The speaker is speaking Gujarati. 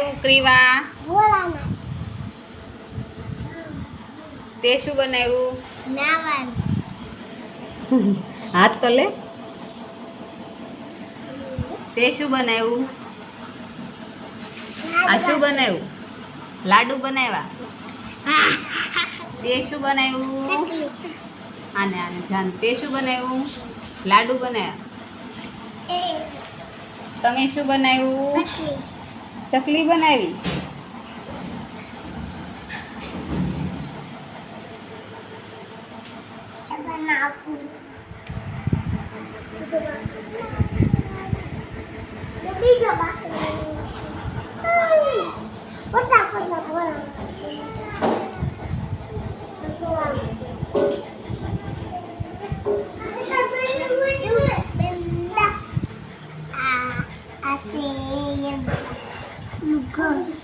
બનાવ્યું ક્રીવા? ભોળાનાથ. તે શું બનાવ્યું? નાવાનું. હાથ તો લે. તે શું બનાવ્યું? આ શું બનાવ્યું? લાડુ બનાવ્યા. તે શું બનાવ્યું? ચકલી. આને આને જાન. તે શું બનાવ્યું? લાડુ બનાવ્યા. તમે શું બનાવ્યું? ચકલી. ચકલી બનાવી. બનાવું. બીજો બાકી. ફટાફટ Go.